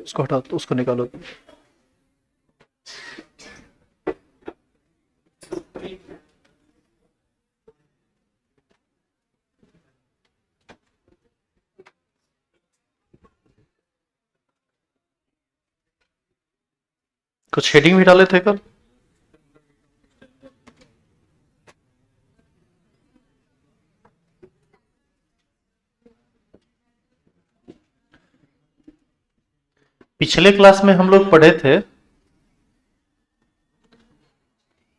उसको हटाओ, तो उसको निकालो। कुछ हेडिंग भी डाले थे कल? पिछले क्लास में हम लोग पढ़े थे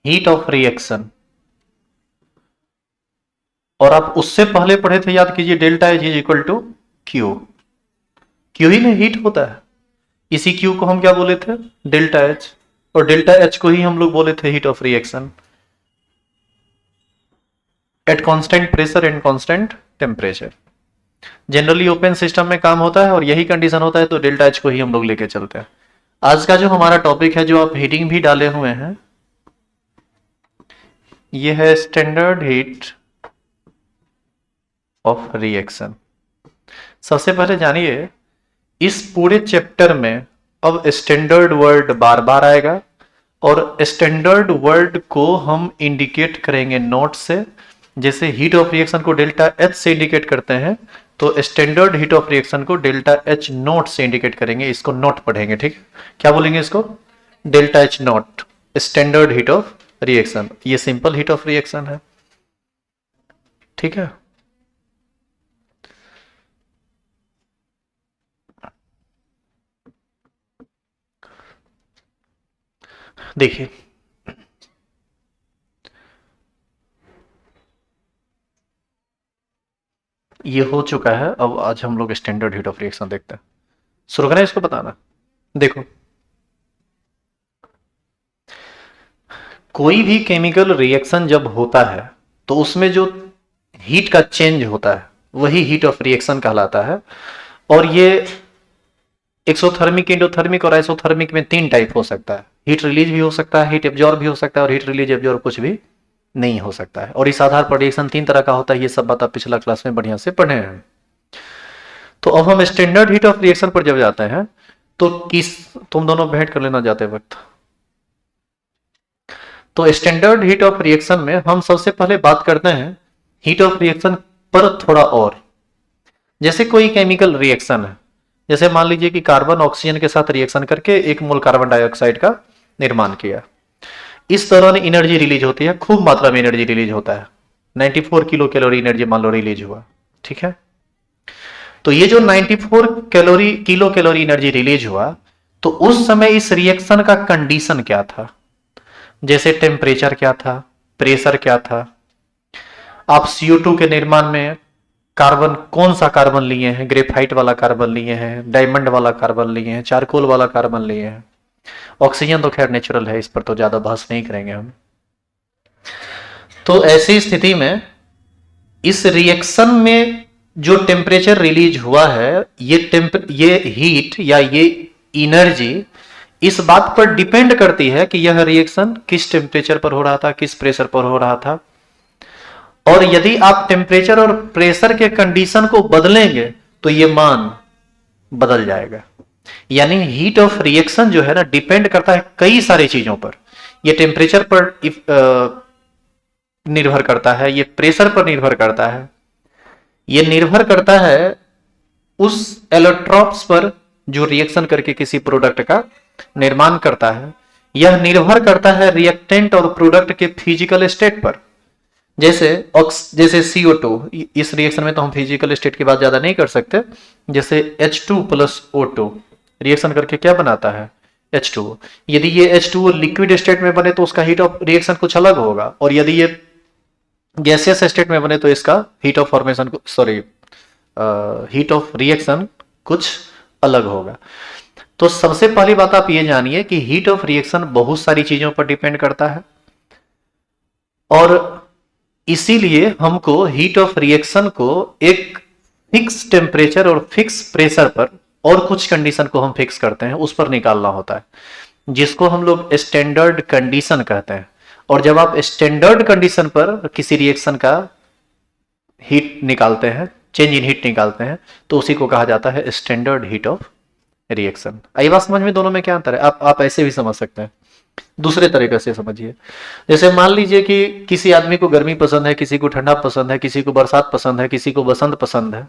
हीट ऑफ रिएक्शन, और आप उससे पहले पढ़े थे, याद कीजिए, delta H is equal to Q. Q ही में हीट होता है, इसी क्यू को हम क्या बोले थे? Delta H. और डेल्टा एच को ही हम लोग बोले थे heat of reaction at constant pressure and constant temperature. Generally open system में काम होता है और यही कंडीशन होता है, तो डेल्टा एच को ही हम लोग लेके चलते हैं। आज का जो हमारा टॉपिक है, जो आप हीटिंग भी डाले हुए हैं, ये है स्टैंडर्ड हीट ऑफ रिएक्शन। सबसे पहले जानिए, इस पूरे चैप्टर में अब स्टैंडर्ड वर्ड बार बार आएगा, और स्टैंडर्ड वर्ड को हम इंडिकेट करेंगे नोट से। जैसे हीट ऑफ रिएक्शन को डेल्टा एच से इंडिकेट करते हैं, तो स्टैंडर्ड हीट ऑफ रिएक्शन को डेल्टा एच नोट से इंडिकेट करेंगे। इसको नोट पढ़ेंगे, ठीक है? क्या बोलेंगे इसको? Delta H note, standard heat of reaction. ये सिंपल हीट ऑफ रिएक्शन है, ठीक है? देखिए, ये हो चुका है। अब आज हम लोग स्टैंडर्ड हीट ऑफ रिएक्शन देखते हैं। शुरू करें इसको बताना। देखो, कोई भी केमिकल रिएक्शन जब होता है, तो उसमें जो हीट का चेंज होता है, वही हीट ऑफ रिएक्शन कहलाता है। और ये एक्सोथर्मिक, एंडोथर्मिक और आइसोथर्मिक में 3 टाइप हो सकता है। हीट रिलीज भी हो सकता है, हीट एब्जॉर्ब भी हो सकता है, और हीट रिलीज एब्जॉर्ब कुछ भी नहीं हो सकता है। और इस आधार पर रिएक्शन 3 तरह का होता है। ये सब बात आप पिछला क्लास में बढ़िया से पढ़े हैं। तो अब हम स्टैंडर्ड हीट ऑफ रिएक्शन पर जब जाते हैं, तो तुम दोनों भेंट कर लेना जाते वक्त। तो स्टैंडर्ड हीट ऑफ रिएक्शन में हम सबसे पहले बात करते हैं हीट ऑफ रिएक्शन पर थोड़ा और। जैसे कोई केमिकल रिएक्शन है, जैसे मान लीजिए कि कार्बन ऑक्सीजन के साथ रिएक्शन करके 1 मोल कार्बन डाइऑक्साइड का निर्माण किया। इस दौरान एनर्जी रिलीज होती है, खूब मात्रा में एनर्जी रिलीज होता है। 94 किलो कैलोरी एनर्जी मान लो रिलीज हुआ, ठीक है? तो ये जो 94 किलो कैलोरी एनर्जी रिलीज हुआ, तो उस समय इस रिएक्शन का कंडीशन क्या था? जैसे टेम्परेचर क्या था, प्रेशर क्या था, आप CO2 के निर्माण में कार्बन, कौन सा कार्बन लिए हैं? ग्रेफाइट वाला कार्बन लिए हैं, डायमंड वाला कार्बन लिए हैं, चारकोल वाला कार्बन लिए हैं। ऑक्सीजन तो खैर नेचुरल है, इस पर तो ज्यादा बहस नहीं करेंगे हम। तो ऐसी स्थिति में इस रिएक्शन में जो टेम्परेचर रिलीज हुआ है, ये हीट या ये एनर्जी इस बात पर डिपेंड करती है कि यह रिएक्शन किस टेम्परेचर पर हो रहा था, किस प्रेशर पर हो रहा था। और यदि आप टेम्परेचर और प्रेशर के कंडीशन को बदलेंगे, तो ये मान बदल जाएगा। यानी हीट ऑफ रिएक्शन जो है ना, डिपेंड करता है कई सारी चीजों पर। ये टेम्परेचर पर निर्भर करता है, ये प्रेशर पर निर्भर करता है, ये निर्भर करता है उस एलोट्रॉप्स पर जो रिएक्शन करके किसी प्रोडक्ट का निर्माण करता है। यह निर्भर करता है रिएक्टेंट और प्रोडक्ट के फिजिकल स्टेट पर। जैसे CO2, इस रिएक्शन में तो हम फिजिकल स्टेट की बात ज्यादा नहीं कर सकते। जैसे H2 प्लस O2 रिएक्शन करके क्या बनाता है? H2O। यदि ये H2O लिक्विड स्टेट में बने तो उसका हीट ऑफ रिएक्शन कुछ अलग होगा, और यदि ये गैसियस स्टेट में बने तो इसका heat of formation, heat of reaction कुछ अलग होगा। तो सबसे पहली बात आप ये जानिए कि हीट ऑफ रिएक्शन बहुत सारी चीजों पर डिपेंड करता है, और इसीलिए हमको हीट ऑफ रिएक्शन को एक फिक्स टेम्परेचर और फिक्स प्रेशर पर, और कुछ कंडीशन को हम फिक्स करते हैं, उस पर निकालना होता है, जिसको हम लोग स्टैंडर्ड कंडीशन कहते हैं। और जब आप स्टैंडर्ड कंडीशन पर किसी रिएक्शन का हीट निकालते हैं, चेंज इन हीट निकालते हैं, तो उसी को कहा जाता है स्टैंडर्ड हीट ऑफ रिएक्शन। आई बात समझ में? दोनों में क्या अंतर है? आप ऐसे भी समझ सकते हैं, दूसरे तरीके से समझिए। जैसे मान लीजिए कि किसी आदमी को गर्मी पसंद है, किसी को ठंडा पसंद है, किसी को बरसात पसंद है, किसी को बसंत पसंद है।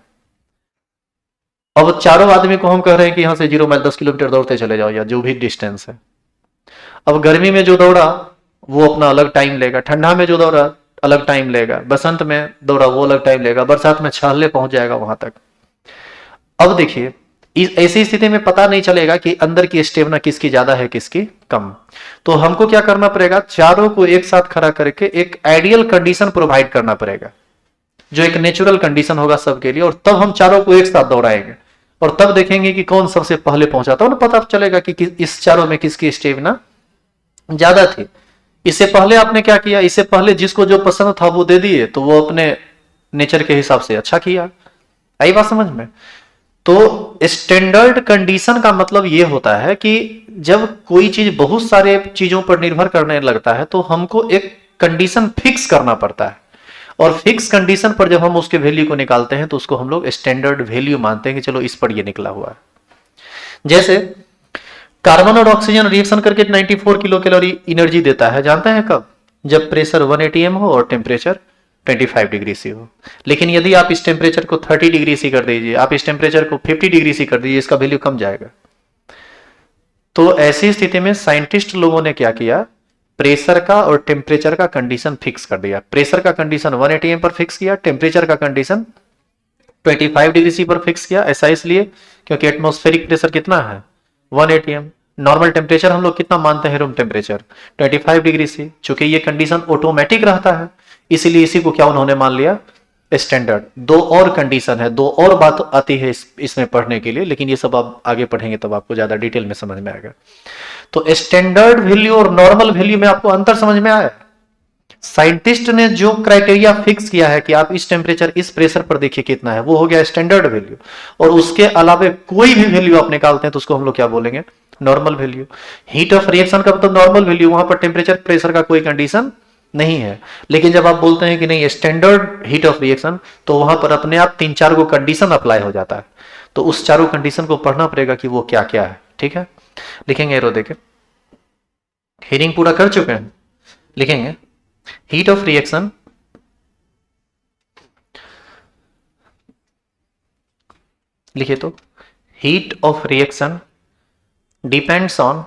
अब चारों आदमी को हम कह रहे हैं कि यहाँ से 0 माइल 10 किलोमीटर दौड़ते चले जाओ, या जो भी डिस्टेंस है। अब गर्मी में जो दौड़ा वो अपना अलग टाइम लेगा, ठंडा में जो दौड़ा अलग टाइम लेगा, बसंत में दौड़ा वो अलग टाइम लेगा, बरसात में छहले पहुंच जाएगा वहां तक। अब देखिए, इस ऐसी स्थिति में पता नहीं चलेगा कि अंदर की स्टेमिना किसकी ज्यादा है किसकी कम। तो हमको क्या करना पड़ेगा, चारों को एक साथ खड़ा करके एक आइडियल कंडीशन प्रोवाइड करना पड़ेगा, जो एक नेचुरल कंडीशन होगा सबके लिए, और तब हम चारों को एक साथ दौड़ाएंगे और तब देखेंगे कि कौन सबसे पहले पहुंचा, तो ना पता चलेगा कि इस चारों में किसकी स्टेमिना ज्यादा थी। इससे पहले आपने क्या किया, इससे पहले जिसको जो पसंद था वो दे दिए, तो वो अपने नेचर के हिसाब से अच्छा किया। आई बात समझ में? तो स्टैंडर्ड कंडीशन का मतलब ये होता है कि जब कोई चीज बहुत सारे चीजों पर निर्भर करने लगता है तो हमको एक कंडीशन फिक्स करना पड़ता है, और फिक्स कंडीशन पर जब हम उसके वैल्यू को निकालते हैं तो उसको हम लोग स्टैंडर्ड वैल्यू मानते हैं कि चलो इस पर ये निकला हुआ है। जैसे कार्बन और ऑक्सीजन रिएक्शन करके 94 किलो कैलोरी एनर्जी देता है, जानते हैं कब? जब प्रेशर 180 m हो और टेम्परेचर 25 डिग्री सी हो। लेकिन यदि आप इस टेम्परेचर को 30 डिग्री सी कर दीजिए, आप इस टेम्परेचर को 50 डिग्री सी कर दीजिए, इसका वैल्यू कम जाएगा। तो ऐसी स्थिति में साइंटिस्ट लोगों ने क्या किया, प्रेशर का और टेम्परेचर का कंडीशन फिक्स कर दिया। प्रेशर का कंडीशन 180 m पर फिक्स किया, टेम्परेचर का कंडीशन 25 डिग्री सी पर फिक्स किया। ऐसा इसलिए क्योंकि एटमॉस्फेरिक प्रेशर कितना है, 180 m। नॉर्मल टेम्परेचर हम लोग कितना मानते हैं, रूम टेम्परेचर 25 डिग्री सी। चूंकि ये कंडीशन ऑटोमेटिक रहता है, इसीलिए इसी को क्या उन्होंने मान लिया, स्टैंडर्ड। दो और कंडीशन है, दो और बात आती है इसमें पढ़ने के लिए, लेकिन ये सब आप आगे पढ़ेंगे तब आपको ज्यादा डिटेल में समझ में आएगा। तो स्टैंडर्ड वैल्यू और नॉर्मल वैल्यू में आपको अंतर समझ में आया? साइंटिस्ट ने जो क्राइटेरिया फिक्स किया है कि आप इस टेम्परेचर इस प्रेशर पर देखिए कितना है, वो हो गया स्टैंडर्ड वैल्यू। और उसके अलावा कोई भी वैल्यू आप निकालते हैं तो उसको हम लोग क्या बोलेंगे, normal value. Heat of reaction का मतलब नॉर्मल वैल्यू, वहां पर टेम्परेचर प्रेशर का कोई कंडीशन नहीं है। लेकिन जब आप बोलते हैं कि नहीं स्टैंडर्ड हीट ऑफ रिएक्शन, तो वहां पर अपने आप 3-4 को कंडीशन अप्लाई हो जाता है। तो उस चारों कंडीशन को पढ़ना पड़ेगा कि वो क्या क्या है। ठीक है, लिखेंगे एरो देके, हीटिंग पूरा कर चुके हैं, लिखेंगे heat of reaction लिखिए तो heat of reaction depends on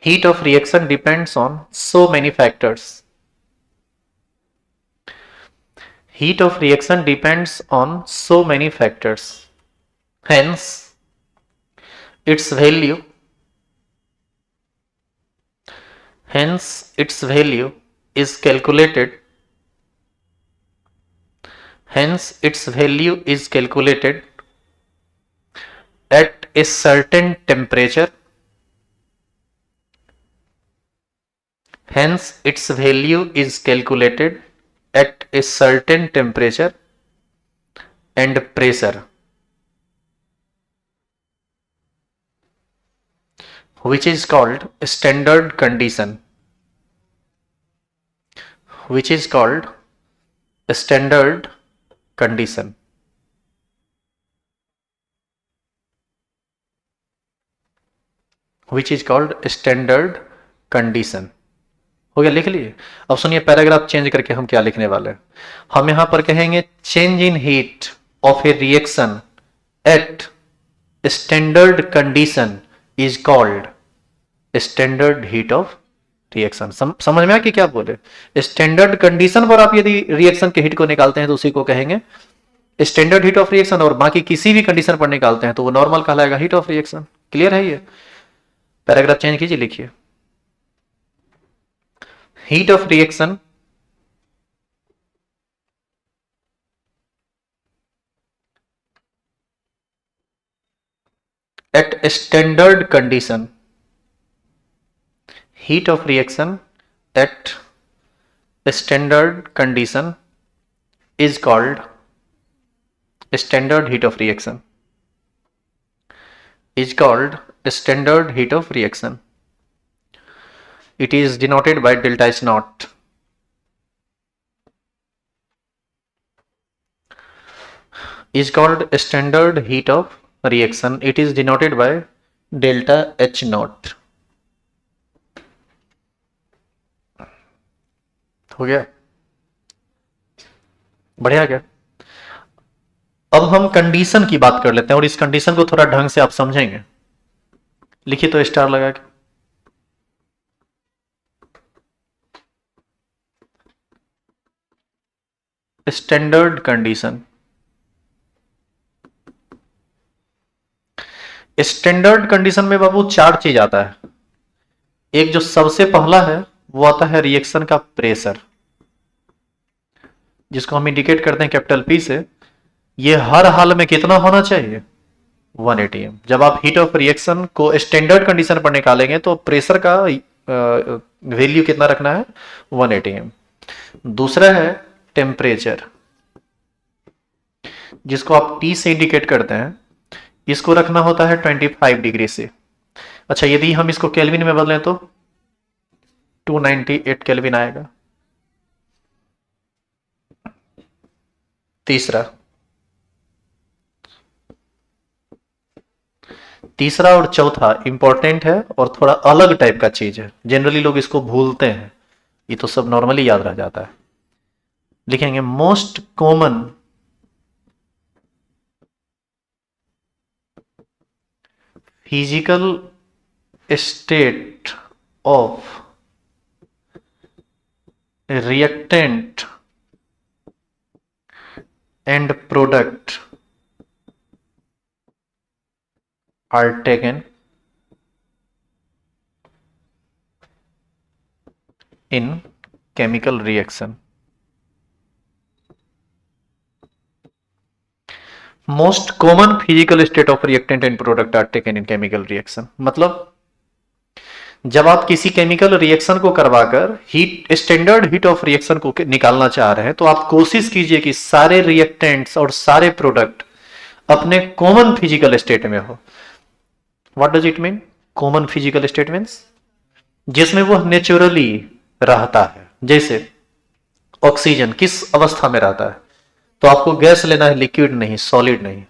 heat of reaction depends on so many factors. Heat of reaction depends on so many factors, hence its value is calculated at a certain temperature. Hence its value is calculated at a certain temperature and pressure, which is called standard condition. Which is called standard condition. Which is called standard condition. हो गया, लिख लिए। अब सुनिए paragraph change करके हम क्या लिखने वाले हैं। हम यहां पर कहेंगे change in heat of A reaction at standard condition is called standard heat of reaction. समझ में आया कि क्या बोले? स्टैंडर्ड कंडीशन पर आप यदि रिएक्शन के हीट को निकालते हैं तो उसी को कहेंगे स्टैंडर्ड हीट ऑफ रिएक्शन, और बाकी किसी भी कंडीशन पर निकालते हैं तो वो नॉर्मल कहलाएगा हीट ऑफ रिएक्शन। क्लियर है ये? पैराग्राफ चेंज कीजिए, लिखिए heat of reaction at standard condition. Heat of reaction at standard condition is called standard heat of reaction. Is called standard heat of reaction. It is denoted by delta S naught. is called standard heat of reaction. It is denoted by delta H naught. हो गया, बढ़िया क्या। अब हम condition की बात कर लेते हैं और इस कंडीशन को थोड़ा ढंग से आप समझेंगे। लिखिए तो स्टार लगा के। Standard condition. स्टैंडर्ड कंडीशन में बाबू चार चीज आता है। एक जो सबसे पहला है वो आता है रिएक्शन का प्रेशर, जिसको हम इंडिकेट करते हैं कैपिटल पी से। ये हर हाल में कितना होना चाहिए, 1 atm। जब आप हीट ऑफ रिएक्शन को स्टैंडर्ड कंडीशन पर निकालेंगे तो प्रेशर का वैल्यू कितना रखना है, 1 atm। दूसरा है टेम्परेचर, जिसको आप टी से इंडिकेट करते हैं। इसको रखना होता है 25 डिग्री से। अच्छा, यदि हम इसको केल्विन में बदलें तो 298 केल्विन आएगा। तीसरा और चौथा इंपॉर्टेंट है और थोड़ा अलग टाइप का चीज है, जनरली लोग इसको भूलते हैं, ये तो सब नॉर्मली याद रह जाता है। लिखेंगे most common physical state of reactant and product are taken in chemical reaction. Most common physical state of reactant and product are taken in chemical reaction। मतलब जब आप किसी केमिकल रिएक्शन को करवाकर heat standard heat of reaction को निकालना चाह रहे हैं तो आप कोशिश कीजिए कि सारे रिएक्टेंट्स और सारे प्रोडक्ट अपने कॉमन फिजिकल स्टेट में हो। What does it mean common physical state means जिसमें वो नेचुरली रहता है। जैसे ऑक्सीजन किस अवस्था में रहता है, तो आपको गैस लेना है, लिक्विड नहीं, सॉलिड नहीं।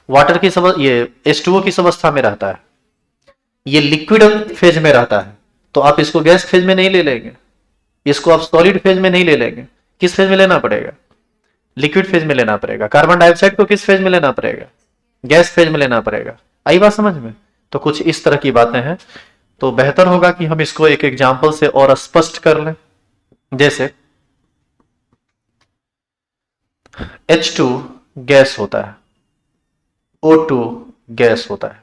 वाटर किस ये H2O किस अवस्था में रहता है, ये लिक्विड फेज में रहता है, तो आप इसको गैस फेज में नहीं ले लेंगे, इसको आप सॉलिड फेज में नहीं ले लेंगे। किस फेज में लेना पड़ेगा, लिक्विड फेज में लेना पड़ेगा। कार्बन डाइऑक्साइड को किस फेज में लेना पड़ेगा, गैस फेज में लेना पड़ेगा। आई बात समझ में। तो कुछ इस तरह की बातें हैं, तो बेहतर होगा कि हम इसको एक एग्जाम्पल से और स्पष्ट कर लें। जैसे H2 गैस होता है, O2 गैस होता है,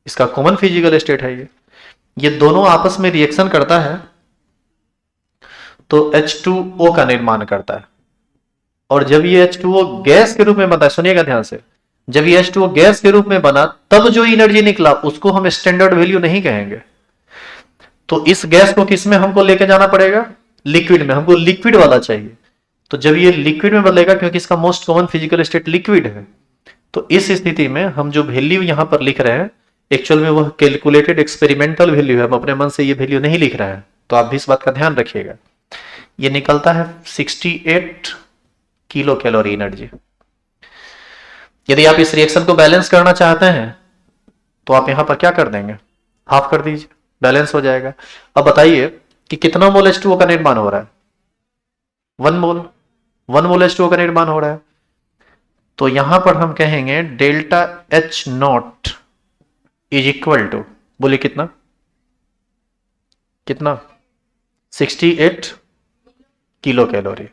इसका कॉमन फिजिकल स्टेट है। ये दोनों आपस में रिएक्शन करता है तो H2O का निर्माण करता है। और जब ये H2O गैस के रूप में बनता है, सुनिएगा ध्यान से, जब ये H2O गैस के रूप में बना तब जो एनर्जी निकला उसको हम स्टैंडर्ड वैल्यू नहीं कहेंगे। तो इस गैस को किस में हमको लेके जाना पड़ेगा, लिक्विड में। हमको लिक्विड वाला चाहिए, तो जब ये लिक्विड में बदलेगा, क्योंकि इसका most common physical state liquid है, तो इस स्थिति में हम जो वैल्यू यहां पर लिख रहे हैं एक्चुअल में वह कैलकुलेटेड एक्सपेरिमेंटल वैल्यू है। हम अपने मन से ये वैल्यू नहीं लिख रहे हैं, तो आप भी इस बात का ध्यान रखिएगा। ये निकलता है 68 किलो कैलोरी एनर्जी। यदि आप इस रिएक्शन को बैलेंस करना चाहते हैं तो आप यहां पर क्या कर देंगे, हाफ कर दीजिए, बैलेंस हो जाएगा। अब बताइए कि कितना मोल H2O का निर्माण हो रहा है, 1 मोल। 1 मोल H2O का निर्माण हो रहा है, तो यहां पर हम कहेंगे delta H naught is equal to, बोलिए कितना, कितना 68 किलो कैलोरी।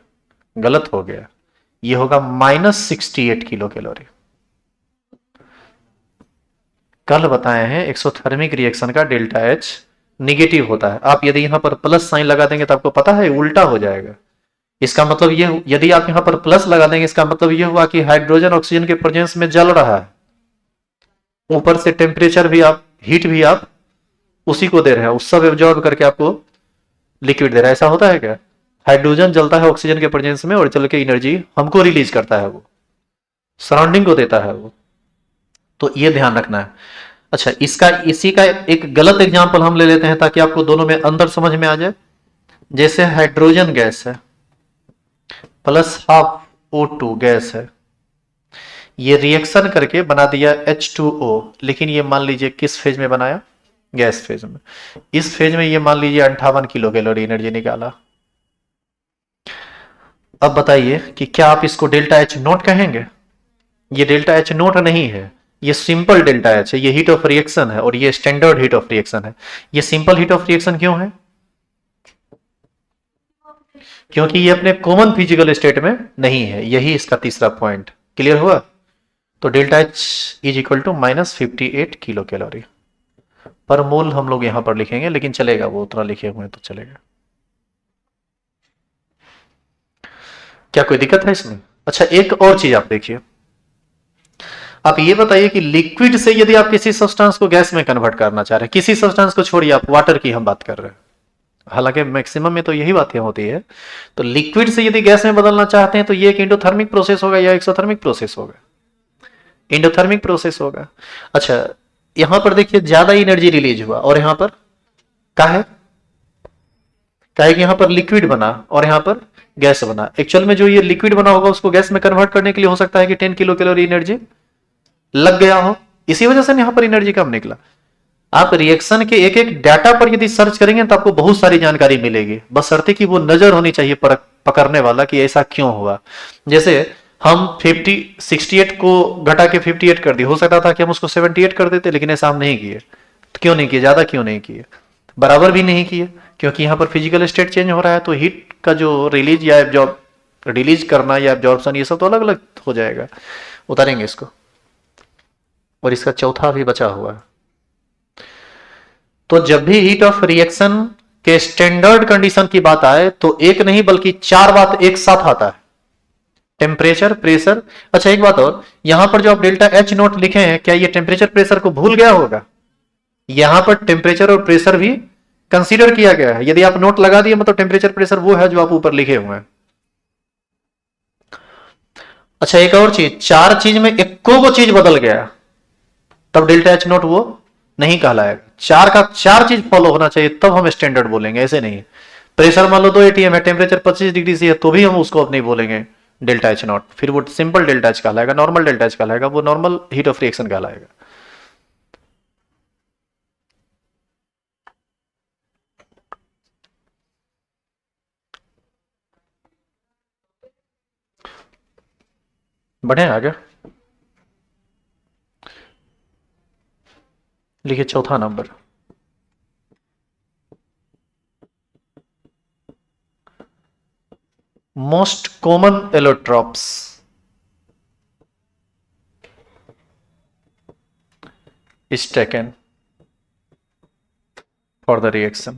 गलत हो गया, ये होगा -68 किलो कैलोरी। कल बताए हैं एक्सोथर्मिक रिएक्शन का डेल्टा H निगेटिव होता है। आप यदि यहां पर प्लस साइन लगा देंगे तो आपको पता है उल्टा हो जाएगा। इसका मतलब ये, यदि आप यहां पर प्लस लगा देंगे इसका मतलब ये हुआ कि हाइड्रोजन ऑक्सीजन के प्रेजेंस में जल रहा है, ऊपर से टेम्परेचर भी आप, हीट भी आप उसी को दे रहे हैं, उस सब एब्जॉर्ब करके आपको लिक्विड दे रहा है। ऐसा होता है क्या, हाइड्रोजन जलता है ऑक्सीजन के प्रेजेंस में और चल के एनर्जी हमको रिलीज करता है, वो सराउंडिंग को देता है वो। तो ये ध्यान रखना है। अच्छा, इसी का एक गलत एग्जांपल हम ले लेते हैं ताकि आपको दोनों में अंदर समझ में आ जाए। जैसे हाइड्रोजन गैस है प्लस हाफ O2 गैस है, ये रिएक्शन करके बना दिया H2O, लेकिन ये मान लीजिए किस फेज में बनाया, गैस फेज में। इस फेज में ये मान लीजिए 58 किलो कैलोरी एनर्जी निकाला। अब बताइए कि क्या आप इसको डेल्टा एच नोट कहेंगे? ये डेल्टा एच नोट नहीं है, ये सिंपल डेल्टा एच है, ये हीट ऑफ रिएक्शन है और ये स्टैंडर्ड हीट ऑफ रिएक्शन है। ये सिंपल हीट ऑफ रिएक्शन क्यों है? क्योंकि ये अपने कॉमन फिजिकल स्टेट में नहीं है, यही इसका तीसरा पॉइंट। क्लियर हुआ? तो delta H is equal to -58 kilocalorie per mole हम लोग यहां पर लिखेंगे, लेकिन चलेगा, वो उतना लिखे हुए तो चलेगा। क्या कोई दिक्कत है इसमें? अच्छा, एक और चीज आप देखिए, आप ये बताइए कि लिक्विड से यदि आप किसी सब्सटेंस को गैस में कन्वर्ट करना चाह रहे हैं, किसी सब्सटेंस को छोड़िए, आप वाटर की हम बात कर रहे हैं, हालांकि मैक्सिमम में तो यही बातें होती है, तो लिक्विड से यदि गैस में बदलना चाहते हैं तो ये एक एंडोथर्मिक प्रोसेस होगा या एक्सोथर्मिक प्रोसेस होगा? एंडोथर्मिक प्रोसेस होगा। अच्छा, यहां पर देखिए ज्यादा एनर्जी रिलीज हुआ और यहां पर क्या है कि यहां पर लिक्विड बना और यहां पर गैस बना। एक्चुअल में जो ये लिक्विड बना होगा उसको गैस में कन्वर्ट करने के लिए हो सकता है कि 10 किलो कैलोरी एनर्जी लग गया हो, इसी वजह से यहां पर एनर्जी कम निकला। आप रिएक्शन के एक एक डाटा पर यदि सर्च करेंगे तो आपको बहुत सारी जानकारी मिलेगी, बस शर्त कि वो नजर होनी चाहिए पकड़ने वाला कि ऐसा क्यों हुआ। जैसे हम 68 को घटा के 58 कर दिए, हो सकता था कि हम उसको 78 कर देते, लेकिन ऐसा हम नहीं किए। तो क्यों नहीं किए? ज्यादा क्यों नहीं किए? बराबर भी नहीं किए, क्योंकि यहां पर फिजिकल स्टेट चेंज हो रहा है, तो हीट का जो रिलीज या एब्जॉर्ब, रिलीज करना या एब्जॉर्प्शन, ये सब तो अलग अलग हो जाएगा। उतारेंगे इसको, और इसका चौथा भी बचा हुआ है। तो जब भी हीट ऑफ रिएक्शन के स्टैंडर्ड कंडीशन की बात आए तो एक नहीं बल्कि 4 बात एक साथ आता है, टेम्परेचर, प्रेशर। अच्छा, एक बात और, यहां पर जो आप डेल्टा एच नोट लिखे हैं, क्या ये टेम्परेचर प्रेशर को भूल गया होगा? यहां पर टेम्परेचर और प्रेशर भी कंसीडर किया गया है। यदि आप नोट लगा दिए मतलब टेम्परेचर प्रेशर वो है जो आप ऊपर लिखे हुए हैं। अच्छा, एक और चीज, 4 चीज में इक्को वो चीज बदल गया तब डेल्टा एच नोट वो नहीं कहलाएगा। 4 का 4 चीज फॉलो होना चाहिए तब हम स्टैंडर्ड बोलेंगे, ऐसे नहीं। प्रेशर मान लो 2 एटीएम है, टेम्परेचर 25 डिग्री से है, तो भी हम उसको अब नहीं बोलेंगे डेल्टा एच नॉट, फिर वो सिंपल डेल्टा एच कहलाएगा, नॉर्मल डेल्टा एच कहलाएगा, वो नॉर्मल हीट ऑफ रिएक्शन कहलाएगा। बढ़े आगे, लिखिए चौथा number. Most common allotropes is taken for the reaction।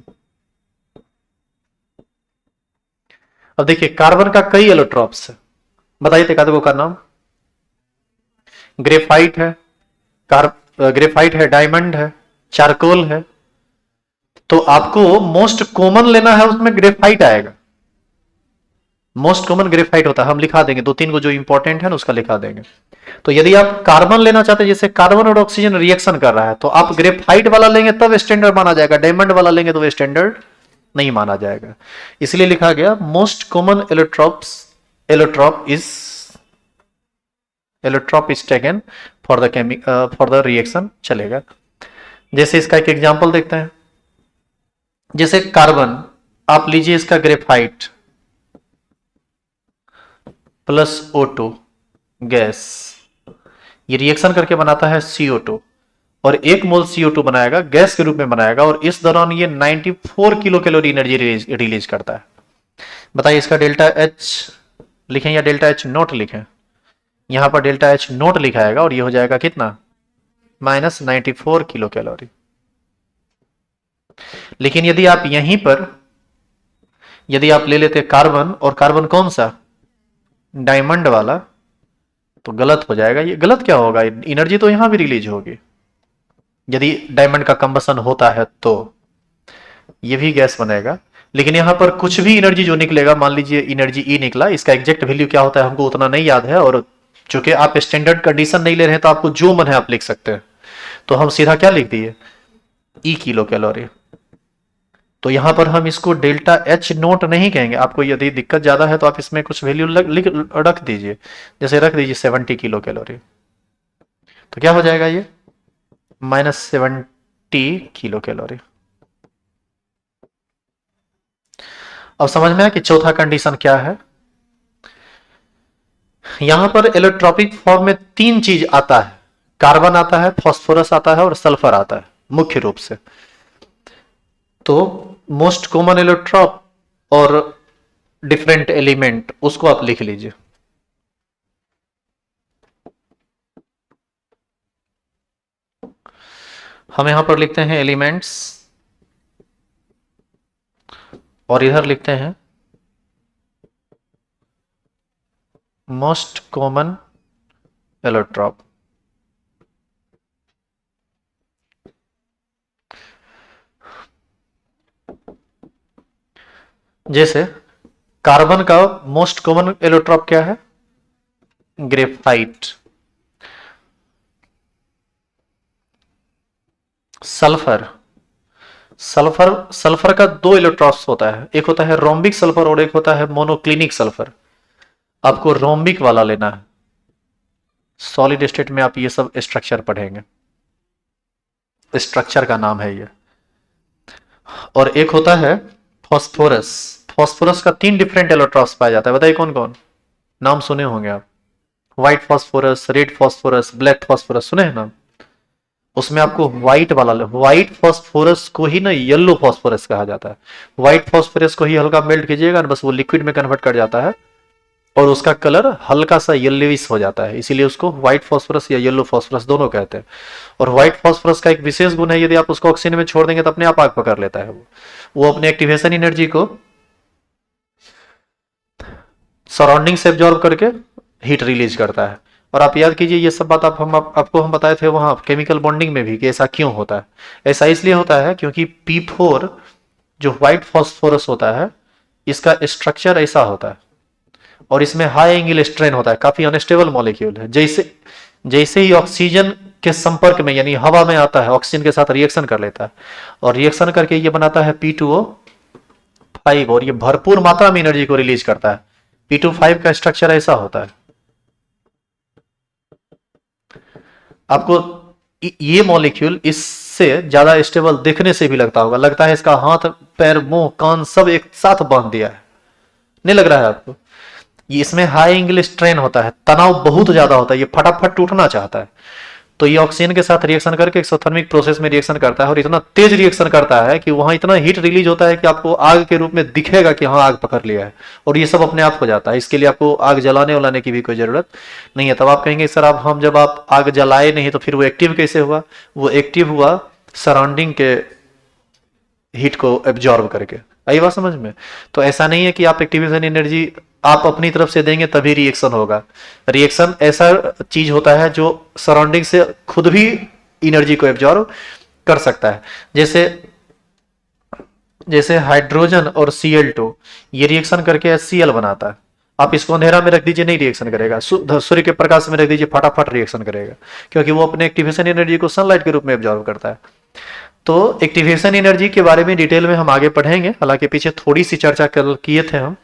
अब देखिए कार्बन का कई एलोट्रॉप्स है, बताइए तेकादो का नाम। ग्रेफाइट है, ग्रेफाइट है, डायमंड है, चारकोल है। तो आपको मोस्ट कॉमन लेना है, उसमें ग्रेफाइट आएगा। मोस्ट कॉमन ग्रेफाइट होता है, हम लिखा देंगे 2-3 को जो इंपॉर्टेंट है ना उसका लिखा देंगे। तो यदि आप कार्बन लेना चाहते हैं, जैसे कार्बन और ऑक्सीजन रिएक्शन कर रहा है, तो आप ग्रेफाइट वाला लेंगे तब स्टैंडर्ड माना जाएगा, डायमंड वाला लेंगे तो स्टैंडर्ड नहीं माना जाएगा। इसलिए लिखा गया most common allotrope is taken for the reaction, चलेगा। जैसे इसका एक एग्जांपल देखते हैं, जैसे कार्बन आप लीजिए, इसका ग्रेफाइट प्लस O2 गैस, ये रिएक्शन करके बनाता है CO2 और 1 मोल CO2 बनाएगा, गैस के रूप में बनाएगा, और इस दौरान ये 94 किलो कैलोरी एनर्जी रिलीज करता है। बताइए इसका डेल्टा एच लिखें या डेल्टा एच नोट लिखें? यहां पर डेल्टा एच नोट लिखाएगा और ये हो जाएगा कितना, -94 किलो कैलोरी। लेकिन यदि आप यहीं पर यदि आप ले लेते कार्बन, और कार्बन कौन सा, डायमंड वाला, तो गलत हो जाएगा। ये गलत क्या होगा, एनर्जी तो यहां भी रिलीज होगी यदि डायमंड का कंबसन होता है, तो ये भी गैस बनेगा। लेकिन यहां पर कुछ भी एनर्जी जो निकलेगा, मान लीजिए एनर्जी ई निकला, इसका एग्जैक्ट वैल्यू क्या होता है हमको उतना नहीं याद है, और चूंकि आप स्टैंडर्ड कंडीशन नहीं ले रहे हैं तो आपको जो मन है आप लिख सकते हैं। तो हम सीधा क्या लिख दिए, ई किलो कैलोरी। तो यहां पर हम इसको डेल्टा एच नोट नहीं कहेंगे। आपको यदि दिक्कत ज्यादा है तो आप इसमें कुछ वैल्यू लिख रख दीजिए, जैसे रख दीजिए 70 किलो कैलोरी। तो क्या हो जाएगा ये -70 किलो कैलोरी। अब समझ में आया कि चौथा कंडीशन क्या है। यहां पर इलेक्ट्रॉपिक फॉर्म में तीन चीज आता है, कार्बन आता है, फास्फोरस आता है और सल्फर आता है मुख्य रूप से। तो मोस्ट कॉमन इलेक्ट्रॉप और डिफरेंट एलिमेंट उसको आप लिख लीजिए। हम यहां पर लिखते हैं एलिमेंट्स और इधर लिखते हैं मोस्ट कॉमन एलोट्रॉप। जैसे कार्बन का मोस्ट कॉमन एलोट्रॉप क्या है, ग्रेफाइट। सल्फर, सल्फर सल्फर का दो इलेक्ट्रॉप्स होता है, एक होता है रोम्बिक सल्फर और एक होता है मोनोक्लिनिक सल्फर। आपको रोम्बिक वाला लेना है, सॉलिड स्टेट में आप ये सब स्ट्रक्चर पढ़ेंगे, स्ट्रक्चर का नाम है ये। और एक होता है फॉस्फोरस। फॉस्फोरस का तीन डिफरेंट इलेक्ट्रॉप्स पाया जाता है, बताइए कौन कौन, नाम सुने होंगे आप। White phosphorus, red phosphorus, black phosphorus, सुने हैं नाम। उसमें आपको व्हाइट वाला, व्हाइट फॉस्फोरस को ही ना येलो फॉस्फोरस कहा जाता है। व्हाइट फॉस्फोरस को ही हल्का मेल्ट कीजिएगा बस वो लिक्विड में कन्वर्ट कर जाता है और उसका कलर हल्का सा येलोविश हो जाता है, इसीलिए उसको व्हाइट फॉस्फोरस या येलो फॉस्फोरस दोनों कहते हैं। और व्हाइट फॉस्फोरस का एक विशेष गुण है, यदि आप उसको ऑक्सीजन में छोड़ देंगे तो अपने आप आग पकड़ लेता है। वो अपने एक्टिवेशन एनर्जी को सराउंडिंग से एब्जॉर्ब करके हीट रिलीज करता है। और आप याद कीजिए ये सब बात आपको हम बताए थे वहां केमिकल बॉन्डिंग में भी कि ऐसा क्यों होता है। ऐसा इसलिए होता है क्योंकि P4 जो व्हाइट फॉस्फोरस होता है इसका स्ट्रक्चर ऐसा होता है और इसमें हाई एंगल स्ट्रेन होता है, काफी अनस्टेबल मॉलिक्यूल है। जैसे जैसे ही ऑक्सीजन के संपर्क में यानी हवा में आता है ऑक्सीजन के साथ रिएक्शन कर लेता है और रिएक्शन करके ये बनाता है P2O5 और ये भरपूर मात्रा में एनर्जी को रिलीज करता है। P2O5 का स्ट्रक्चर ऐसा होता है। आपको ये मॉलिक्यूल इससे ज्यादा स्टेबल देखने से भी लगता होगा, लगता है इसका हाथ पैर मुंह कान सब एक साथ बांध दिया है, नहीं लग रहा है आपको। ये इसमें हाई एंगल स्ट्रेन होता है, तनाव बहुत ज्यादा होता है, ये फटाफट टूटना चाहता है। तो ये ऑक्सीजन के साथ रिएक्शन करके एक्सोथर्मिक प्रोसेस में रिएक्शन करता है और इतना तेज रिएक्शन करता है कि वहां इतना हीट रिलीज होता है कि आपको आग के रूप में दिखेगा कि हाँ आग पकड़ लिया है और ये सब अपने आप हो जाता है। इसके लिए आपको आग जलाने वलाने की भी कोई जरूरत नहीं है। तब आप कहेंगे सर आप हम जब आप आग जलाए नहीं तो फिर वो एक्टिव कैसे हुआ, वो एक्टिव हुआ सराउंडिंग के हीट को एब्जॉर्ब करके। आई बात समझ में। तो ऐसा नहीं है कि आप एक्टिवेशन एनर्जी आप अपनी तरफ से देंगे तभी रिएक्शन होगा। रिएक्शन ऐसा चीज होता है जो सराउंडिंग से खुद भी एनर्जी को एब्जॉर्ब कर सकता है। जैसे जैसे हाइड्रोजन और Cl2 ये रिएक्शन करके HCl बनाता है। आप इसको अंधेरा में रख दीजिए नहीं रिएक्शन करेगा, सूर्य के प्रकाश में रख दीजिए फटाफट रिएक्शन करेगा, क्योंकि वो अपने एक्टिवेशन एनर्जी को सनलाइट के रूप में एब्जॉर्ब करता है। तो एक्टिवेशन एनर्जी के बारे में डिटेल में हम आगे पढ़ेंगे, हालांकि पीछे थोड़ी सी चर्चा कल किए थे हम,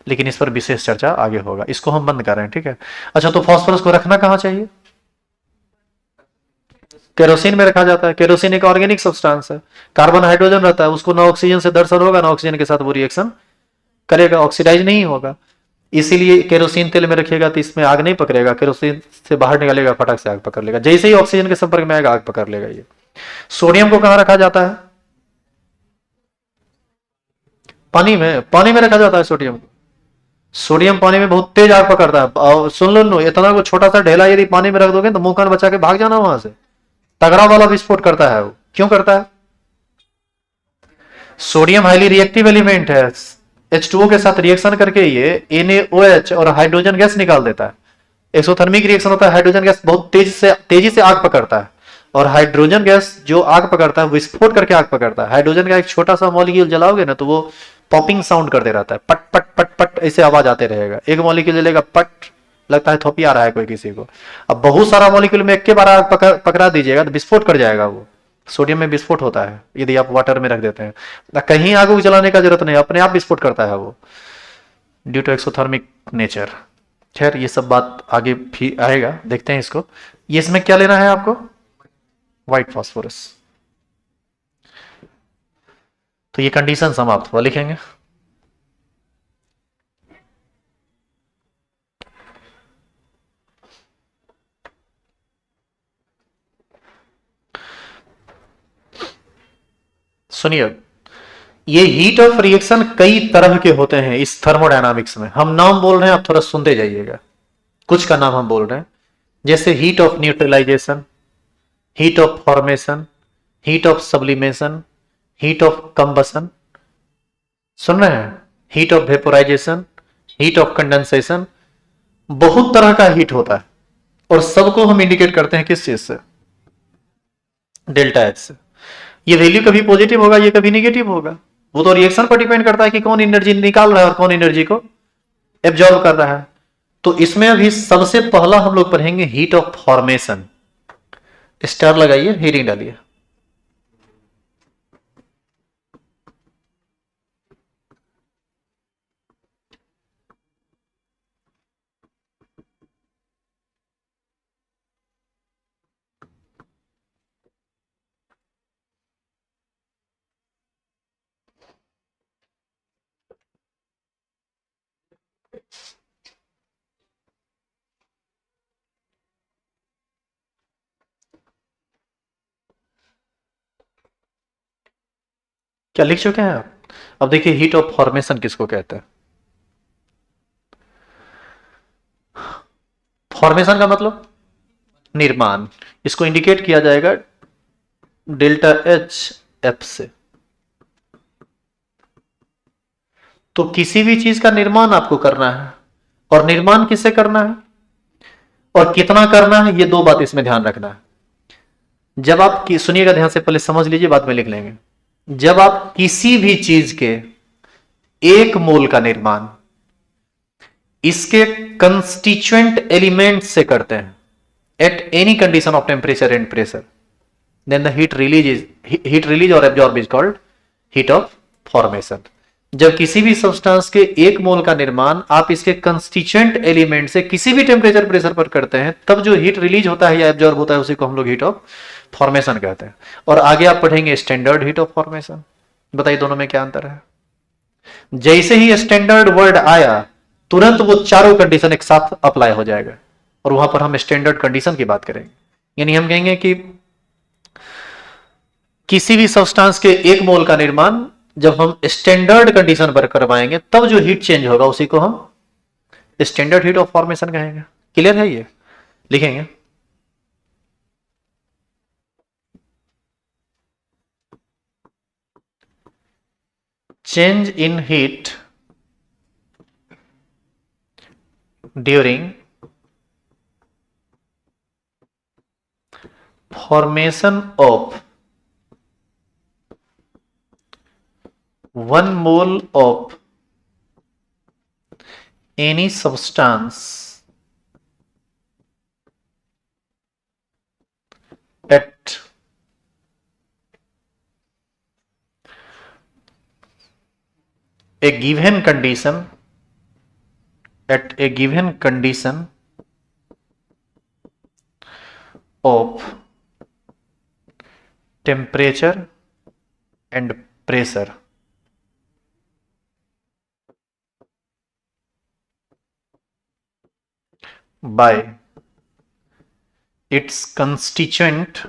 लेकिन इस पर विशेष चर्चा आगे होगा। इसको हम बंद कर रहे हैं, ठीक है। अच्छा, तो फास्फोरस को रखना कहां चाहिए, केरोसिन में रखा जाता है। केरोसिन एक ऑर्गेनिक सब्सटेंस है, कार्बन हाइड्रोजन रहता है, उसको ना ऑक्सीजन से दर्शन होगा ना ऑक्सीजन के साथ वो रिएक्शन करेगा, ऑक्सीडाइज नहीं होगा। इसीलिए केरोसिन तेल में रखिएगा तो इसमें आग नहीं पकड़ेगा, केरोसिन से बाहर निकालेगा फटक से आग पकड़ लेगा, जैसे ही ऑक्सीजन के संपर्क में आएगा आग पकड़ लेगा ये। सोडियम को कहां रखा जाता है, पानी में रखा जाता है सोडियम को। सोडियम पानी में बहुत तेज आग पकड़ता है। और सुन लो इतना को छोटा सा ढेला यदि पानी में रख दोगे तो मुंह कान बचा के भाग जाना वहां से, तगड़ा वाला विस्फोट करता है वो। क्यों करता है, सोडियम हाईली रिएक्टिव एलिमेंट है, H2O के साथ रिएक्शन करके ये NaOH और हाइड्रोजन गैस निकाल देता है। एक्सोथर्मिक रिएक्शन होता है, हाइड्रोजन गैस बहुत तेजी से आग पकड़ता है और हाइड्रोजन गैस जो आग पकड़ता है विस्फोट करके आग पकड़ता है। हाइड्रोजन का एक छोटा सा मॉलिक्यूल जलाओगे ना तो वो पॉपिंग साउंड करते रहता है, पट पट पट पट ऐसे आवाज आते रहेगा। एक मॉलिक्यूल जलेगा पट, लगता है थोपी आ रहा है कोई किसी को। अब बहुत सारा मॉलिक्यूल में एक के बार आग पकड़ा दीजिएगा तो विस्फोट कर जाएगा वो, सोडियम में विस्फोट होता है यदि आप वाटर में रख देते हैं, कहीं आग उग जलाने का जरूरत नहीं, अपने आप विस्फोट करता है वो, ड्यू टू एक्सोथर्मिक नेचर। खैर ये सब बात आगे भी आएगा, देखते हैं इसको। ये इसमें क्या लेना है आपको, व्हाइट फास्फोरस। तो ये कंडीशन समाप्त हुआ, लिखेंगे। सुनिए, ये हीट ऑफ रिएक्शन कई तरह के होते हैं इस थर्मोडायनामिक्स में, हम नाम बोल रहे हैं, आप थोड़ा सुनते जाइएगा, कुछ का नाम हम बोल रहे हैं, जैसे heat of neutralization, heat of formation, heat of sublimation, heat of combustion, सुन रहे हैं, heat of vaporization, heat of condensation, बहुत तरह का हीट होता है, और सबको हम इंडिकेट करते हैं किस चीज से, डेल्टा एच से। ये वैल्यू कभी पॉजिटिव होगा, ये कभी निगेटिव होगा, वो तो रिएक्शन पर डिपेंड करता है कि कौन एनर्जी निकाल रहा है और कौन एनर्जी को एब्जॉर्ब कर रहा है। तो इसमें अभी सबसे पहला हम लोग पढ़ेंगे हीट ऑफ फॉर्मेशन। स्टार लगाइए, हीटिंग डालिए। क्या लिख चुके हैं आप? अब देखिए हीट ऑफ फॉर्मेशन किसको कहते हैं। फॉर्मेशन का मतलब निर्माण, इसको इंडिकेट किया जाएगा डेल्टा एच एफ से। तो किसी भी चीज का निर्माण आपको करना है, और निर्माण किससे करना है और कितना करना है, ये दो बात इसमें ध्यान रखना है। जब आप सुनिएगा ध्यान से, पहले समझ लीजिए, बाद में लिख लेंगे। जब आप किसी भी चीज के एक मोल का निर्माण इसके कंस्टिट्यूएंट एलिमेंट से करते हैं at any condition of temperature and pressure, then the heat release और absorb is called heat of formation. जब किसी भी सब्सटेंस के एक मोल का निर्माण आप इसके कंस्टिट्यूएंट एलिमेंट से किसी भी टेम्परेचर प्रेशर पर करते हैं, तब जो हीट रिलीज होता है या एब्जॉर्ब होता है उसी को हम लोग हीट ऑफ फॉर्मेशन कहते हैं। और आगे आप पढ़ेंगे स्टैंडर्ड हीट ऑफ फॉर्मेशन। बताइए दोनों में क्या अंतर है। जैसे ही स्टैंडर्ड वर्ड आया, तुरंत वो चारों कंडीशन एक साथ अप्लाई हो जाएगा, और वहां पर हम स्टैंडर्ड कंडीशन की बात करेंगे। यानी हम कहेंगे कि किसी भी सब्सटेंस के एक मोल का निर्माण जब हम स्टैंडर्ड कंडीशन पर करवाएंगे, तब जो हीट चेंज होगा उसी को हम स्टैंडर्ड हीट ऑफ फॉर्मेशन कहेंगे। क्लियर है? ये लिखेंगे। Change in heat during formation of 1 mole of any substance at a given condition of temperature and pressure by its constituent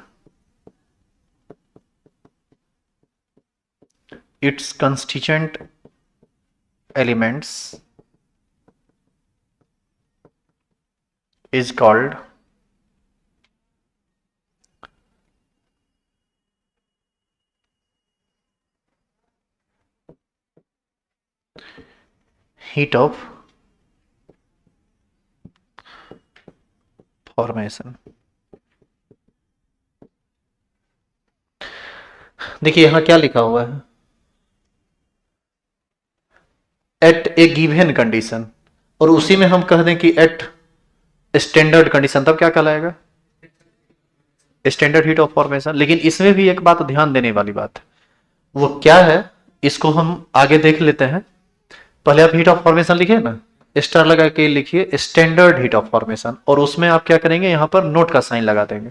elements is called heat of formation। देखिए यहां क्या लिखा हुआ है, एट ए गिवन कंडीशन, और उसी में हम कह दें कि एट स्टैंडर्ड कंडीशन, तब क्या कहलाएगा स्टैंडर्ड हीट ऑफ फॉर्मेशन। लेकिन इसमें भी एक बात ध्यान देने वाली बात है, वो क्या है इसको हम आगे देख लेते हैं। पहले आप हीट ऑफ फॉर्मेशन लिखिए ना, स्टार लगा के लिखिए स्टैंडर्ड हीट ऑफ फॉर्मेशन, और उसमें आप क्या करेंगे, यहां पर नोट का साइन लगा देंगे।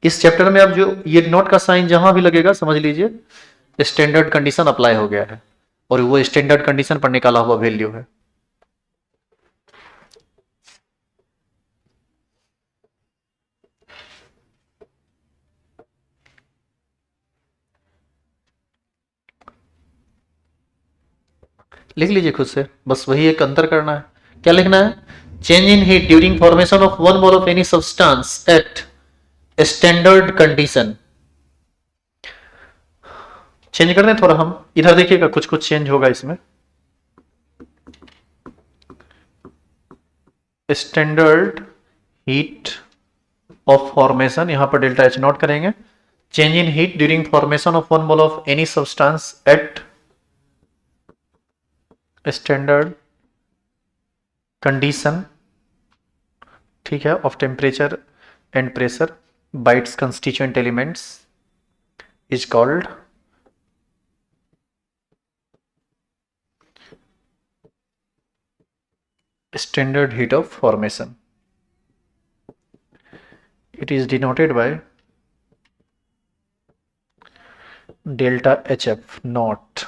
इस चैप्टर में आप जो ये नोट का साइन जहां भी लगेगा समझ लीजिए स्टैंडर्ड कंडीशन अप्लाई हो गया है, और वो स्टैंडर्ड कंडीशन पर निकाला हुआ वैल्यू है। लिख लीजिए खुद से, बस वही एक अंतर करना है। क्या लिखना है, change in heat during formation of one mole of any substance eight standard condition. Change कर दें थोड़ा हम, इधर देखिएगा कुछ कुछ चेंज होगा इसमें। स्टैंडर्ड हीट ऑफ फॉर्मेशन, यहां पर डेल्टा एच नोट करेंगे। Change in heat during formation of one mole of any substance eight standard condition, ठीक है, of temperature and pressure by it's constituent elements is called standard heat of formation. It is denoted by delta HF naught.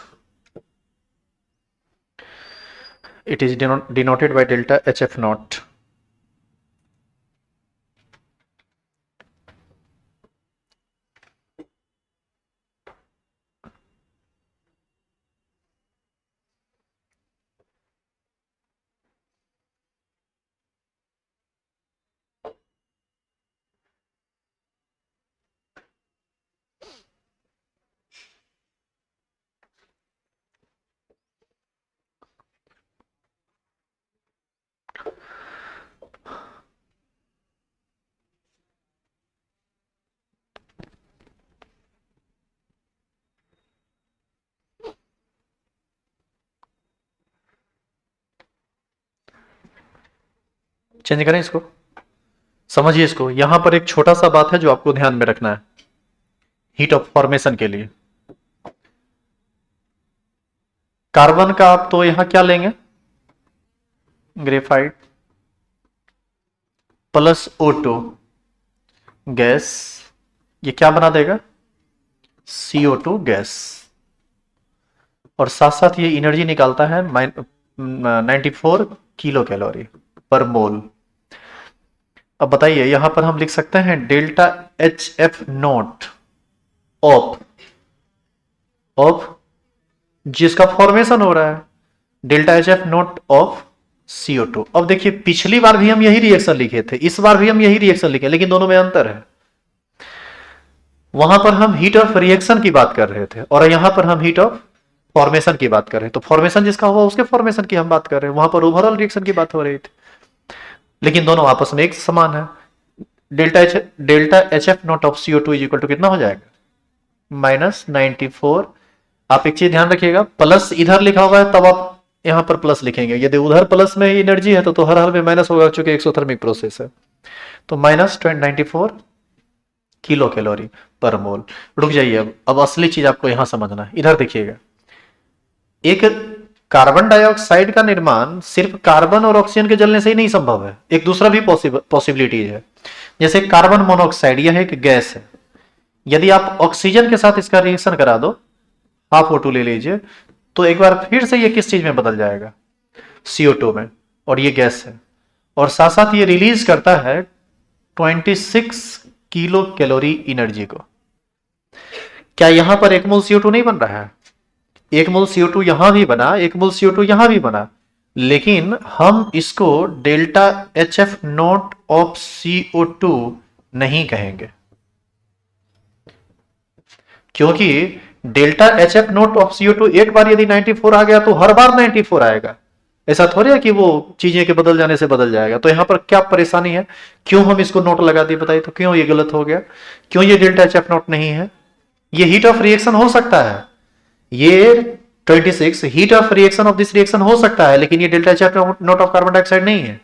It is denoted by delta HF naught. Change करें इसको, समझिए इसको। यहां पर एक छोटा सा बात है जो आपको ध्यान में रखना है हीट ऑफ फॉर्मेशन के लिए। कार्बन का आप तो यहां क्या लेंगे, ग्रेफाइट प्लस O2 गैस, ये क्या बना देगा, CO2 गैस, और साथ साथ ये एनर्जी निकालता है 94 किलो कैलोरी पर मोल। अब बताइए यहां पर हम लिख सकते हैं डेल्टा HF नोट ऑफ जिसका फॉर्मेशन हो रहा है, delta HF naught of CO2। अब देखिए पिछली बार भी हम यही रिएक्शन लिखे थे, इस बार भी हम यही रिएक्शन लिखे, लेकिन दोनों में अंतर है। वहां पर हम हीट ऑफ रिएक्शन की बात कर रहे थे और यहां पर हम हीट ऑफ फॉर्मेशन की बात कर रहे हैं। तो फॉर्मेशन जिसका हुआ उसके फॉर्मेशन की हम बात कर रहे हैं, वहां पर ओवरऑल रिएक्शन की बात हो रही थी, लेकिन दोनों आपस में एक समान है। Delta HF naught of CO2 is equal to कितना हो जाएगा, -94। आप एक चीज ध्यान रखिएगा, प्लस इधर लिखा हुआ है तब आप यहां पर प्लस लिखेंगे, यदि उधर प्लस में एनर्जी है तो हर हाल में माइनस होगा, चूंकि एक्सोथर्मिक प्रोसेस है। तो -94 किलो कैलोरी पर मोल। रुक जाइए, अब असली चीज आपको यहां समझना है, इधर देखिएगा। एक कार्बन डाइऑक्साइड का निर्माण सिर्फ कार्बन और ऑक्सीजन के जलने से ही नहीं संभव है, एक दूसरा भी पॉसिबिलिटी है। जैसे कार्बन मोनोऑक्साइड, यह एक गैस है, यदि आप ऑक्सीजन के साथ इसका रिएक्शन करा दो, हाफ O2 ले लीजिए, तो एक बार फिर से ये किस चीज में बदल जाएगा, CO2 में, और ये गैस है, और साथ साथ ये रिलीज करता है 26 किलो कैलोरी एनर्जी को। क्या यहां पर 1 मोल CO2 नहीं बन रहा है, 1 मोल CO2 यहां भी बना, 1 मोल CO2 यहां भी बना, लेकिन हम इसको delta HF naught of CO2 नहीं कहेंगे, क्योंकि delta HF naught of CO2 एक बार यदि 94 आ गया तो हर बार 94 आएगा। ऐसा थोड़ी है कि वो चीजें के बदल जाने से बदल जाएगा। तो यहां पर क्या परेशानी है, क्यों हम इसको नोट लगा दिए, बताइए तो क्यों ये गलत हो गया, क्यों ये डेल्टा HF नोट नहीं है। ये हीट ऑफ रिएक्शन हो सकता है, ये 26 heat of reaction of this reaction हो सकता है, लेकिन ये delta HF naught of carbon dioxide नहीं है,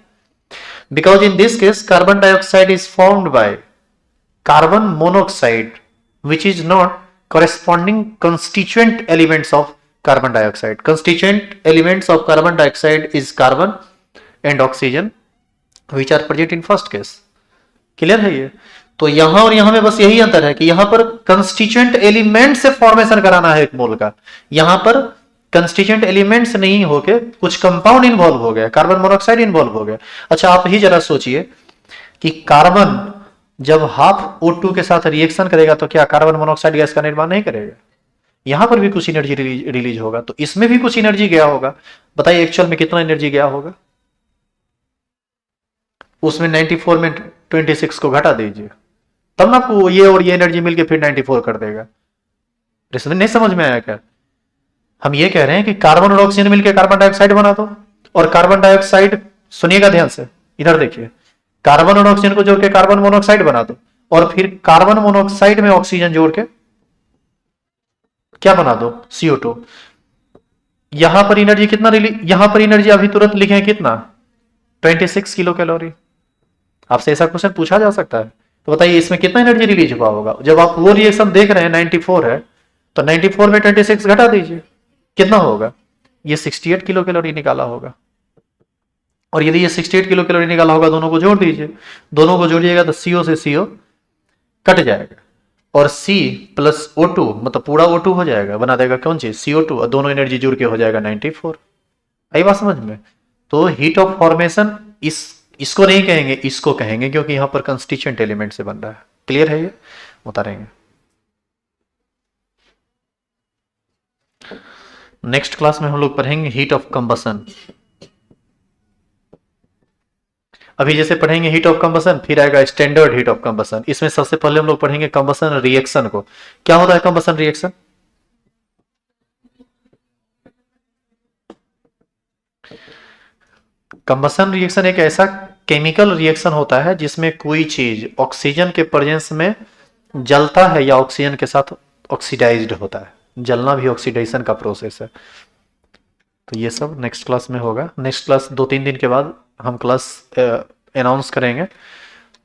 because in this case carbon dioxide is formed by carbon monoxide which is not corresponding constituent elements of carbon dioxide. Constituent elements of carbon dioxide is carbon and oxygen which are present in first case. Clear है ये? तो यहां और यहां में बस यही अंतर है कि यहां पर कंस्टिट्यूएंट एलिमेंट से फॉर्मेशन कराना है एक मोल का, यहां पर कंस्टिट्यूएंट एलिमेंट्स नहीं होके कुछ कंपाउंड इन्वॉल्व हो गया, कार्बन मोनोऑक्साइड इन्वॉल्व हो गया। अच्छा आप ही जरा सोचिए कि कार्बन जब हाफ O2 के साथ रिएक्शन करेगा तो क्या कार्बन मोनोऑक्साइड गैस का निर्माण नहीं करेगा? यहां पर भी कुछ एनर्जी रिलीज होगा, तो इसमें भी कुछ एनर्जी गया होगा। बताइए एक्चुअल में कितना एनर्जी गया होगा? उसमें 94 में 26 को घटा दीजिए, तब ना आपको ये और ये एनर्जी मिलके फिर 94 कर देगा। नहीं समझ में आया क्या? हम ये कह रहे हैं कि कार्बन और ऑक्सीजन मिलकर कार्बन डाइऑक्साइड बना दो, और कार्बन डाइऑक्साइड, सुनिएगा ध्यान से, इधर देखिए, कार्बन और ऑक्सीजन को जोड़ के कार्बन मोनोऑक्साइड बना दो, और फिर कार्बन मोनोऑक्साइड में ऑक्सीजन जोड़ के क्या बना दो? CO2। यहां पर एनर्जी कितना यहां पर एनर्जी अभी तुरंत लिखे कितना? 26 किलो कैलोरी। आपसे ऐसा क्वेश्चन पूछा जा सकता है, तो बताइए इसमें कितना एनर्जी रिलीज हुआ होगा? जब आप वो रिएक्शन देख रहे हैं 94 है, तो 94 में 26 घटा दीजिए, कितना होगा? ये 68 किलो कैलोरी निकाला होगा। और यदि ये 68 किलो कैलोरी निकाला होगा, दोनों को जोड़ दीजिए, दोनों को जोड़िएगा तो CO से CO कट जाएगा, और C प्लस O2 मतलब पूरा O2 हो जाएगा, बना देगा कौन चीज? CO2, और दोनों एनर्जी जुड़ के हो जाएगा 94। आई बात समझ में? तो हीट ऑफ फॉर्मेशन इसको नहीं कहेंगे, इसको कहेंगे, क्योंकि यहां पर कंस्टिट्यूएंट एलिमेंट से बन रहा है। क्लियर है ये? उतारेंगे। नेक्स्ट क्लास में हम लोग पढ़ेंगे हीट ऑफ कंबसन। अभी जैसे पढ़ेंगे हीट ऑफ कंबसन, फिर आएगा स्टैंडर्ड हीट ऑफ कंबसन। इसमें सबसे पहले हम लोग पढ़ेंगे कंबसन रिएक्शन को। क्या होता है कंबसन रिएक्शन? कंबसन रिएक्शन एक ऐसा केमिकल रिएक्शन होता है जिसमें कोई चीज ऑक्सीजन के प्रेजेंस में जलता है या ऑक्सीजन के साथ ऑक्सीडाइज्ड होता है। जलना भी ऑक्सीडेशन का प्रोसेस है। तो ये सब नेक्स्ट क्लास में होगा। नेक्स्ट क्लास 2-3 दिन के बाद हम क्लास अनाउंस करेंगे।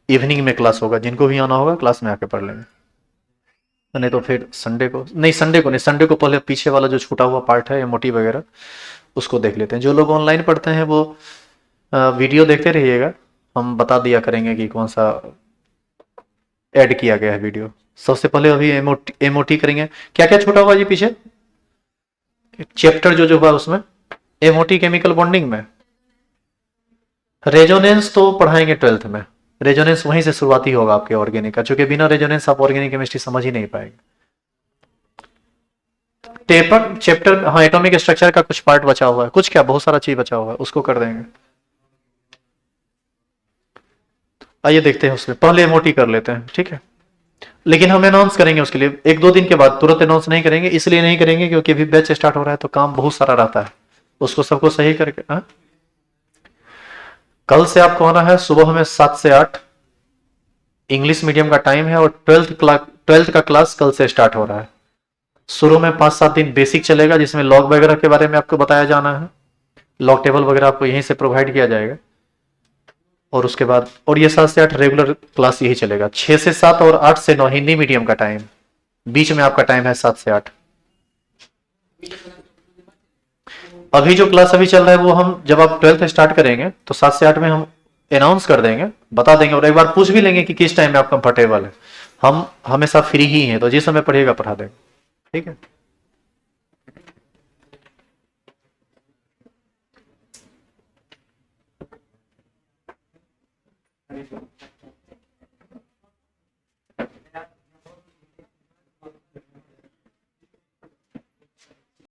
इवनिंग में क्लास होगा, जिनको भी आना होगा क्लास में आके पढ़ लेंगे, नहीं तो फिर संडे को नहीं, संडे को पहले पीछे वाला जो छूटा हुआ पार्ट है एमओटी वगैरह उसको देख लेते हैं। जो लोग ऑनलाइन पढ़ते हैं वो वीडियो देखते रहिएगा, हम बता दिया करेंगे कि कौन सा ऐड किया गया है वीडियो। सबसे पहले अभी एमओटी करेंगे। क्या क्या छूटा हुआ जी पीछे चैप्टर जो जो हुआ उसमें? एमओटी केमिकल बॉन्डिंग में रेजोनेंस तो पढ़ाएंगे 12th में। रेजोनेंस वहीं से शुरुआती होगा आपके ऑर्गेनिक का, क्योंकि बिना रेजोनेंस आप ऑर्गेनिक केमिस्ट्री समझ ही नहीं पाएंगे। टेपर चैप्टर, हाँ एटॉमिक स्ट्रक्चर का कुछ पार्ट बचा हुआ है, कुछ क्या बहुत सारा चीज बचा हुआ है, उसको कर देंगे। आइए देखते हैं, उसमें पहले एमओटी कर लेते हैं, ठीक है। लेकिन हम अनाउंस करेंगे उसके लिए 1-2 दिन के बाद, तुरंत अनाउंस नहीं करेंगे। इसलिए नहीं करेंगे क्योंकि अभी बैच स्टार्ट हो रहा है तो काम बहुत सारा रहता है, उसको सबको सही करके। हाँ कल से आपको आना है सुबह में 7 से 8, इंग्लिश मीडियम का टाइम है, और 12th का क्लास कल से स्टार्ट हो रहा है। शुरू में 5-7 दिन बेसिक चलेगा, जिसमें लॉग वगैरह के बारे में आपको बताया जाना है। लॉग टेबल वगैरह आपको यहीं से प्रोवाइड किया जाएगा, और उसके बाद और ये 7 से 8 रेगुलर क्लास यही चलेगा। 6 से 7 और 8 से 9 हिंदी मीडियम का टाइम, बीच में आपका टाइम है 7 से 8। अभी जो क्लास अभी चल रहा है वो हम जब आप 12th स्टार्ट करेंगे तो 7 से 8 में हम अनाउंस कर देंगे, बता देंगे, और एक बार पूछ भी लेंगे कि किस टाइम में आप कंफर्टेबल है। हम हमेशा फ्री ही हैं, तो जिस समय पढ़िएगा पढ़ा देंगे, ठीक है।